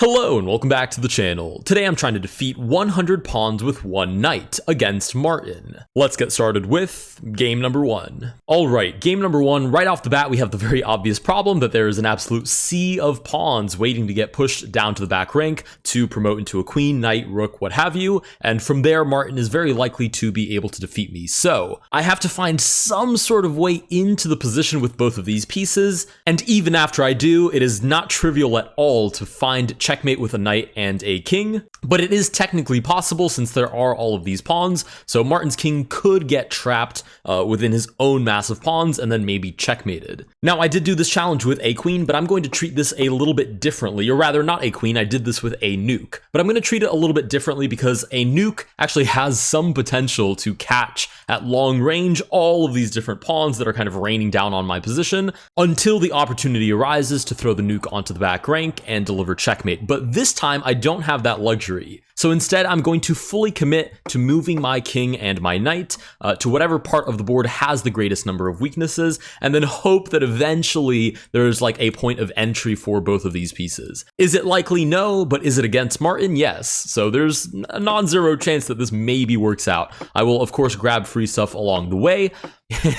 Hello and welcome back to the channel. Today I'm trying to defeat 100 pawns with one knight against Martin. Let's get started with game number 1. Alright, game number 1, right off the bat we have the very obvious problem that there is an absolute sea of pawns waiting to get pushed down to the back rank to promote into a queen, knight, rook, what have you, and from there Martin is very likely to be able to defeat me. So I have to find some sort of way into the position with both of these pieces, and even after I do, it is not trivial at all to find checkmate with a knight and a king, but it is technically possible since there are all of these pawns, so Martin's king could get trapped within his own massive pawns and then maybe checkmated. Now, I did do this challenge with a queen, but I'm going to treat this a little bit differently, or rather not a queen, I did this with a nuke, but I'm going to treat it a little bit differently because a nuke actually has some potential to catch at long range all of these different pawns that are kind of raining down on my position until the opportunity arises to throw the nuke onto the back rank and deliver checkmate. But this time I don't have that luxury. So instead, I'm going to fully commit to moving my king and my knight to whatever part of the board has the greatest number of weaknesses, and then hope that eventually there's like a point of entry for both of these pieces. Is it likely? No, but is it against Martin? Yes. So there's a non-zero chance that this maybe works out. I will, of course, grab free stuff along the way,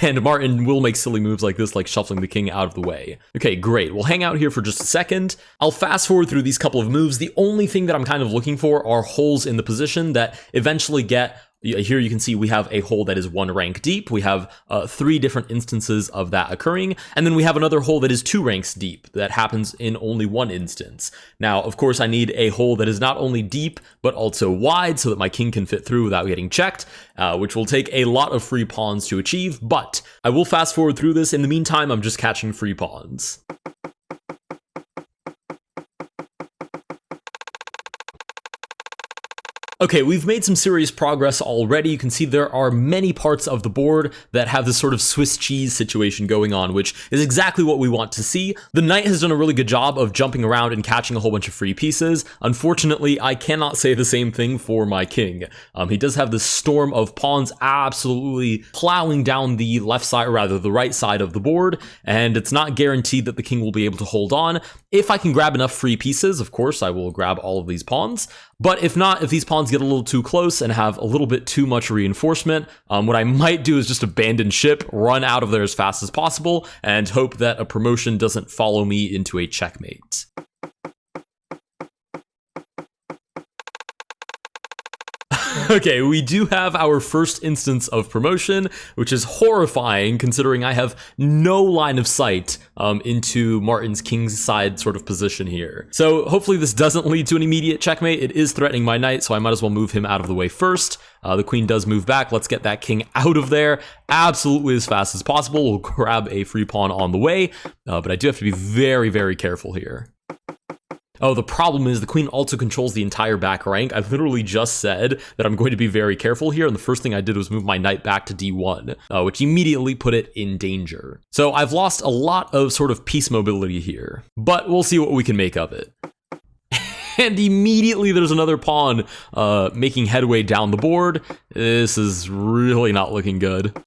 and Martin will make silly moves like this, like shuffling the king out of the way. Okay, great. We'll hang out here for just a second. I'll fast forward through these couple of moves. The only thing that I'm kind of looking for are holes in the position that eventually get. Here you can see we have a hole that is 1 rank deep. We have 3 different instances of that occurring. And then we have another hole that is 2 ranks deep that happens in only 1 instance. Now, of course, I need a hole that is not only deep, but also wide so that my king can fit through without getting checked, which will take a lot of free pawns to achieve. But I will fast forward through this. In the meantime, I'm just catching free pawns. Okay, we've made some serious progress already. You can see there are many parts of the board that have this sort of Swiss cheese situation going on, which is exactly what we want to see. The knight has done a really good job of jumping around and catching a whole bunch of free pieces. Unfortunately, I cannot say the same thing for my king. He does have this storm of pawns absolutely plowing down the left side, or rather the right side of the board, and it's not guaranteed that the king will be able to hold on. If I can grab enough free pieces, of course, I will grab all of these pawns. But if not, if these pawns get a little too close and have a little bit too much reinforcement, what I might do is just abandon ship, run out of there as fast as possible, and hope that a promotion doesn't follow me into a checkmate. Okay, we do have our first instance of promotion, which is horrifying considering I have no line of sight into Martin's king's side sort of position here. So hopefully this doesn't lead to an immediate checkmate. It is threatening my knight, so I might as well move him out of the way first. The queen does move back. Let's get that king out of there absolutely as fast as possible. We'll grab a free pawn on the way, but I do have to be very, very careful here. Oh, the problem is the queen also controls the entire back rank. I literally just said that I'm going to be very careful here, and the first thing I did was move my knight back to d1, which immediately put it in danger. So I've lost a lot of sort of piece mobility here, but we'll see what we can make of it. And immediately there's another pawn making headway down the board. This is really not looking good.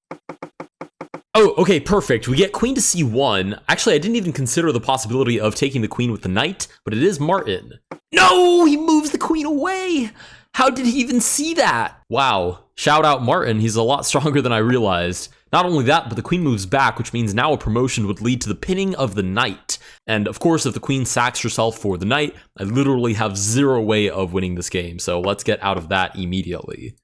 Oh, okay, perfect. We get queen to c1. Actually, I didn't even consider the possibility of taking the queen with the knight, but it is Martin. No, he moves the queen away. How did he even see that? Wow, shout out Martin. He's a lot stronger than I realized. Not only that, but the queen moves back, which means now a promotion would lead to the pinning of the knight. And of course, if the queen sacks herself for the knight, I literally have 0 way of winning this game. So let's get out of that immediately.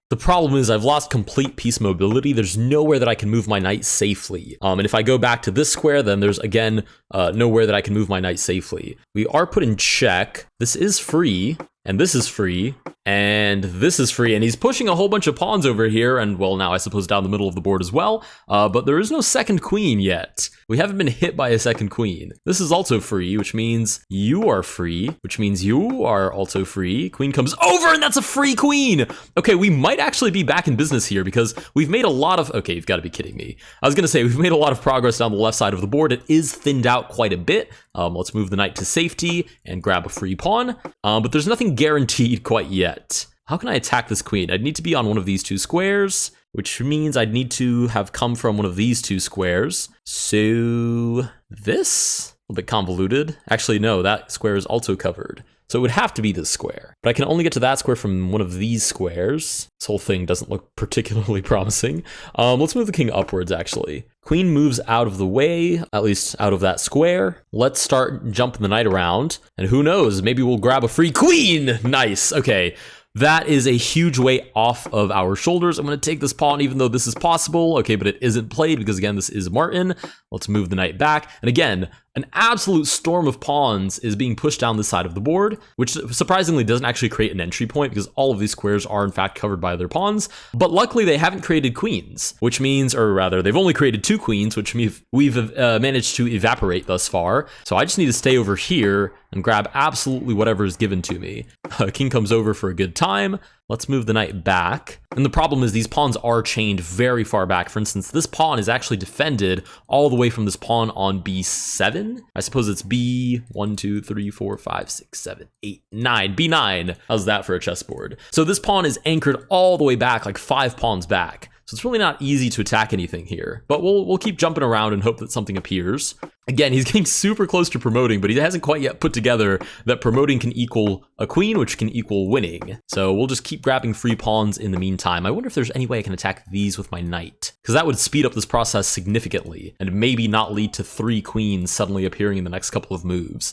The problem is I've lost complete piece mobility. There's nowhere that I can move my knight safely. And if I go back to this square, then there's again nowhere that I can move my knight safely. We are put in check. This is free, and this is free, and this is free, and he's pushing a whole bunch of pawns over here, and well, now I suppose down the middle of the board as well, but there is no second queen yet. We haven't been hit by a second queen. This is also free, which means you are free, which means you are also free. Queen comes over, and that's a free queen! Okay, we might actually be back in business here, because we've made a lot of... Okay, you've got to be kidding me. I was gonna say, we've made a lot of progress down the left side of the board. It is thinned out quite a bit. Let's move the knight to safety and grab a free pawn, but there's nothing guaranteed quite yet. How can I attack this queen? I'd need to be on one of these 2 squares, which means I'd need to have come from one of these 2 squares. So this? A little bit convoluted. Actually, no, that square is also covered. So it would have to be this square. But I can only get to that square from one of these squares. This whole thing doesn't look particularly promising. Let's move the king upwards, actually. Queen moves out of the way, at least out of that square. Let's start jumping the knight around. And who knows, maybe we'll grab a free queen. Nice, okay. That is a huge weight off of our shoulders. I'm going to take this pawn even though this is possible. Okay, but it isn't played because, again, this is Martin. Let's move the knight back. And again, an absolute storm of pawns is being pushed down this side of the board, which surprisingly doesn't actually create an entry point because all of these squares are, in fact, covered by their pawns. But luckily, they haven't created queens, which means, or rather, they've only created 2 queens, which we've managed to evaporate thus far. So I just need to stay over here and grab absolutely whatever is given to me. King comes over for a good time. Let's move the knight back. And the problem is these pawns are chained very far back. For instance, this pawn is actually defended all the way from this pawn on b7. I suppose it's b1, 2, 3, 4, 5, 6, 7, 8, 9. b9. How's that for a chessboard? So this pawn is anchored all the way back, like 5 pawns back. So it's really not easy to attack anything here, but we'll keep jumping around and hope that something appears. Again, he's getting super close to promoting, but he hasn't quite yet put together that promoting can equal a queen, which can equal winning. So we'll just keep grabbing free pawns in the meantime. I wonder if there's any way I can attack these with my knight, because that would speed up this process significantly and maybe not lead to 3 queens suddenly appearing in the next couple of moves,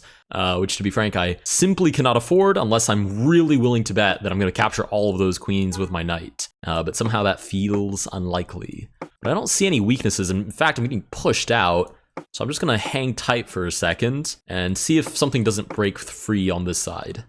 which, to be frank, I simply cannot afford unless I'm really willing to bet that I'm going to capture all of those queens with my knight. But somehow that feels unlikely. But I don't see any weaknesses. In fact, I'm getting pushed out. So I'm just going to hang tight for a second and see if something doesn't break free on this side.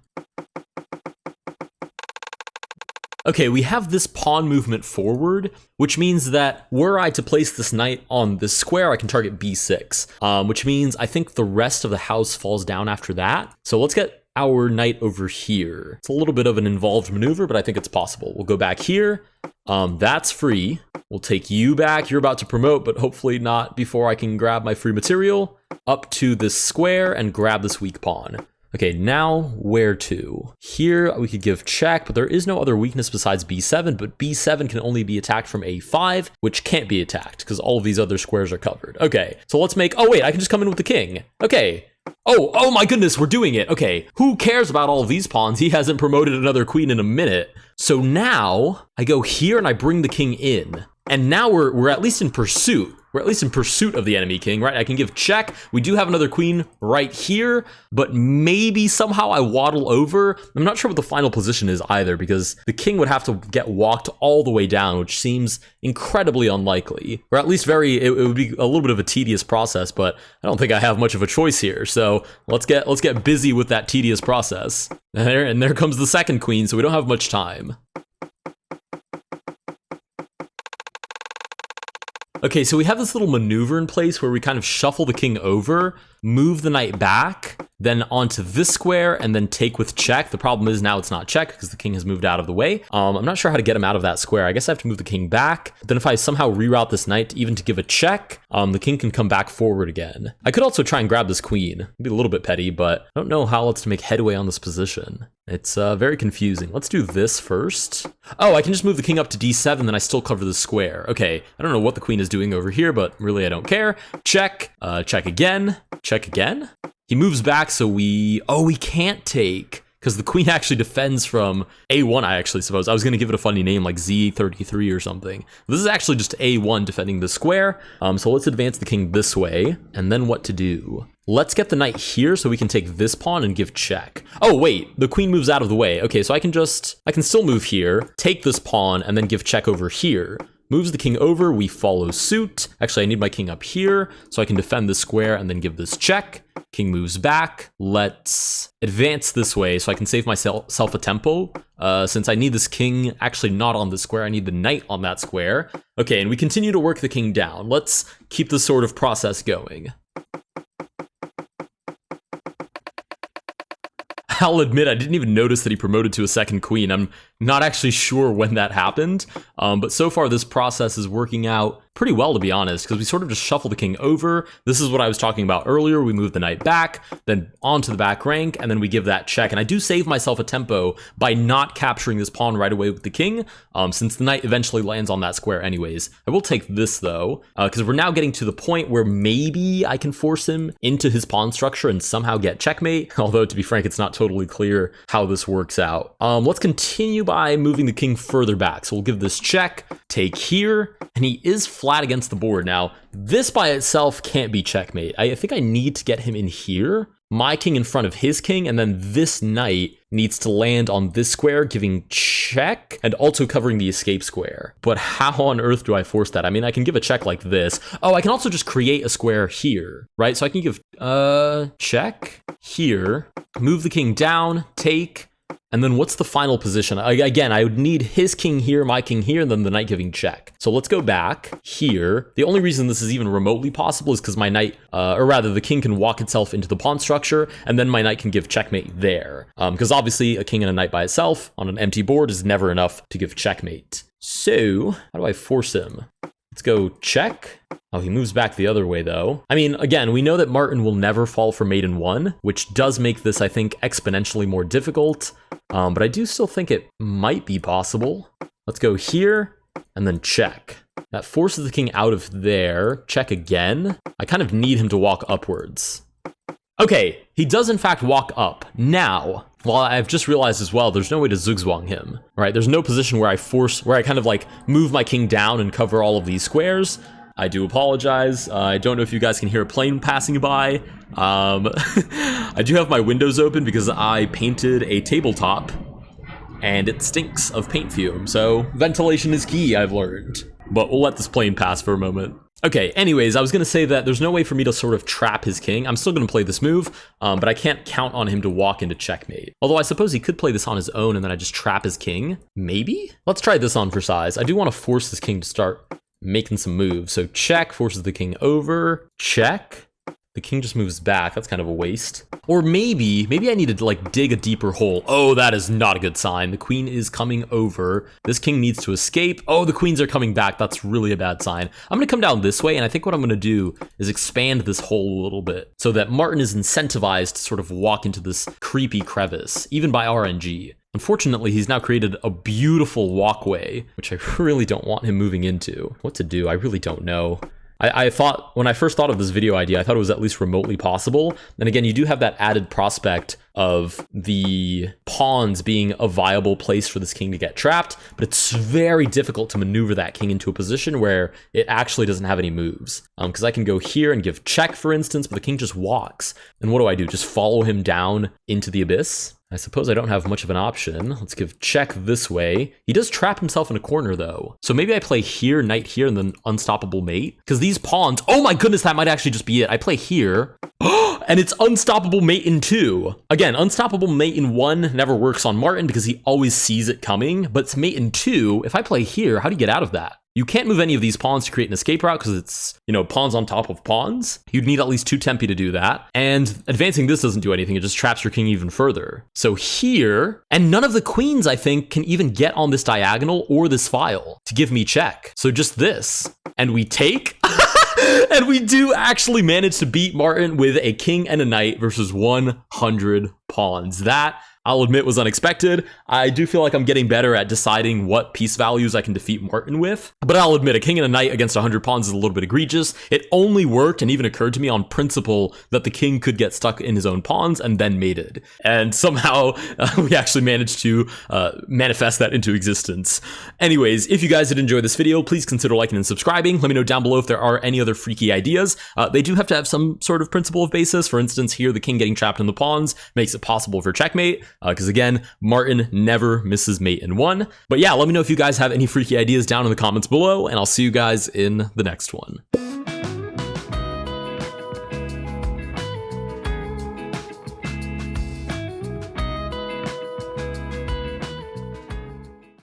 Okay, we have this pawn movement forward, which means that were I to place this knight on this square, I can target b6, which means I think the rest of the house falls down after that. So let's get our knight over here. It's a little bit of an involved maneuver, but I think it's possible. We'll go back here. That's free. We'll take you back. You're about to promote, but hopefully not before I can grab my free material. Up to this square and grab this weak pawn. Okay, now where to? Here we could give check, but there is no other weakness besides b7, but b7 can only be attacked from a5, which can't be attacked because all of these other squares are covered. Okay, so let's make, oh wait, I can just come in with the king. Okay. Oh my goodness, we're doing it. Okay, who cares about all of these pawns? He hasn't promoted another queen in a minute. So now I go here and I bring the king in. And now we're at least in pursuit. We're at least in pursuit of the enemy king, right? I can give check. We do have another queen right here, but maybe somehow I waddle over. I'm not sure what the final position is either, because the king would have to get walked all the way down, which seems incredibly unlikely. Or at least it would be a little bit of a tedious process, but I don't think I have much of a choice here. So let's get busy with that tedious process. And there comes the second queen, so we don't have much time. Okay, so we have this little maneuver in place where we kind of shuffle the king over, move the knight back, then onto this square, and then take with check. The problem is now it's not check because the king has moved out of the way. I'm not sure how to get him out of that square. I guess I have to move the king back. Then if I somehow reroute this knight even to give a check, the king can come back forward again. I could also try and grab this queen. It'd be a little bit petty, but I don't know how else to make headway on this position. It's very confusing. Let's do this first. Oh, I can just move the king up to d7, then I still cover the square. Okay, I don't know what the queen is doing over here, but really I don't care. Check, check again, check again. He moves back, so we can't take, because the queen actually defends from a1, I actually suppose. I was going to give it a funny name like z33 or something. This is actually just a1 defending the square. So let's advance the king this way, and then what to do? Let's get the knight here so we can take this pawn and give check. Oh, wait, the queen moves out of the way. Okay, so I can still move here, take this pawn, and then give check over here. Moves the king over, we follow suit. Actually, I need my king up here so I can defend this square and then give this check. King moves back. Let's advance this way so I can save myself a tempo. Since I need this king actually not on this square, I need the knight on that square. Okay, and we continue to work the king down. Let's keep this sort of process going. I'll admit I didn't even notice that he promoted to a second queen. I'm not actually sure when that happened, but so far this process is working out pretty well, to be honest, because we sort of just shuffle the king over. This is what I was talking about earlier. We move the knight back, then onto the back rank, and then we give that check. And I do save myself a tempo by not capturing this pawn right away with the king, since the knight eventually lands on that square anyways. I will take this though, because we're now getting to the point where maybe I can force him into his pawn structure and somehow get checkmate. Although, to be frank, it's not totally clear how this works out. Let's continue by moving the king further back. So we'll give this check, take here, and he is flat against the board. Now, this by itself can't be checkmate. I think I need to get him in here, my king in front of his king, and then this knight needs to land on this square, giving check and also covering the escape square. But how on earth do I force that? I mean, I can give a check like this. Oh, I can also just create a square here, right? So I can give check here, move the king down, take, and then what's the final position? Again, I would need his king here, my king here, and then the knight giving check. So let's go back here. The only reason this is even remotely possible is because my knight, or rather the king can walk itself into the pawn structure, and then my knight can give checkmate there. Because obviously a king and a knight by itself on an empty board is never enough to give checkmate. So how do I force him? Let's go check. Oh, he moves back the other way though. I mean, again, we know that Martin will never fall for mate in one, which does make this, I think, exponentially more difficult. But I do still think it might be possible. Let's go here and then check. That forces the king out of there. Check again. I kind of need him to walk upwards. Okay, he does in fact walk up. Now, well, I've just realized as well, there's no way to zugzwang him, right? There's no position where I kind of like move my king down and cover all of these squares. I do apologize. I don't know if you guys can hear a plane passing by. I do have my windows open because I painted a tabletop and it stinks of paint fume. So ventilation is key, I've learned. But we'll let this plane pass for a moment. Okay, anyways, I was going to say that there's no way for me to sort of trap his king. I'm still going to play this move, but I can't count on him to walk into checkmate. Although I suppose he could play this on his own and then I just trap his king. Maybe? Let's try this on for size. I do want to force this king to start making some moves. So check, forces the king over, check. The king just moves back. That's kind of a waste. Or maybe I need to like dig a deeper hole. Oh, that is not a good sign. The queen is coming over. This king needs to escape. Oh, the queens are coming back. That's really a bad sign. I'm gonna come down this way, and I think what I'm gonna do is expand this hole a little bit so that Martin is incentivized to sort of walk into this creepy crevice, even by RNG. Unfortunately, he's now created a beautiful walkway, which I really don't want him moving into. What to do? I really don't know. I thought, when I first thought of this video idea, I thought it was at least remotely possible. And again, you do have that added prospect of the pawns being a viable place for this king to get trapped, but it's very difficult to maneuver that king into a position where it actually doesn't have any moves. Because I can go here and give check, for instance, but the king just walks. And what do? Just follow him down into the abyss? I suppose I don't have much of an option. Let's give check this way. He does trap himself in a corner though. So maybe I play here, knight here, and then unstoppable mate. Because these pawns, oh my goodness, that might actually just be it. I play here, and it's unstoppable mate in 2. Again, unstoppable mate in 1 never works on Martin because he always sees it coming, but it's mate in 2. If I play here, how do you get out of that? You can't move any of these pawns to create an escape route because it's, pawns on top of pawns. You'd need at least 2 tempi to do that. And advancing this doesn't do anything. It just traps your king even further. So here, and none of the queens, I think, can even get on this diagonal or this file to give me check. So just this. And we take. And we do actually manage to beat Martin with a king and a knight versus 100 pawns. That, I'll admit, was unexpected. I do feel like I'm getting better at deciding what piece values I can defeat Martin with. But I'll admit, a king and a knight against 100 pawns is a little bit egregious. It only worked and even occurred to me on principle that the king could get stuck in his own pawns and then mated. And somehow we actually managed to manifest that into existence. Anyways, if you guys did enjoy this video, please consider liking and subscribing. Let me know down below if there are any other freaky ideas. They do have to have some sort of principle of basis. For instance, here the king getting trapped in the pawns makes it possible for checkmate. Because again, Martin never misses mate in 1. But yeah, let me know if you guys have any freaky ideas down in the comments below, and I'll see you guys in the next one.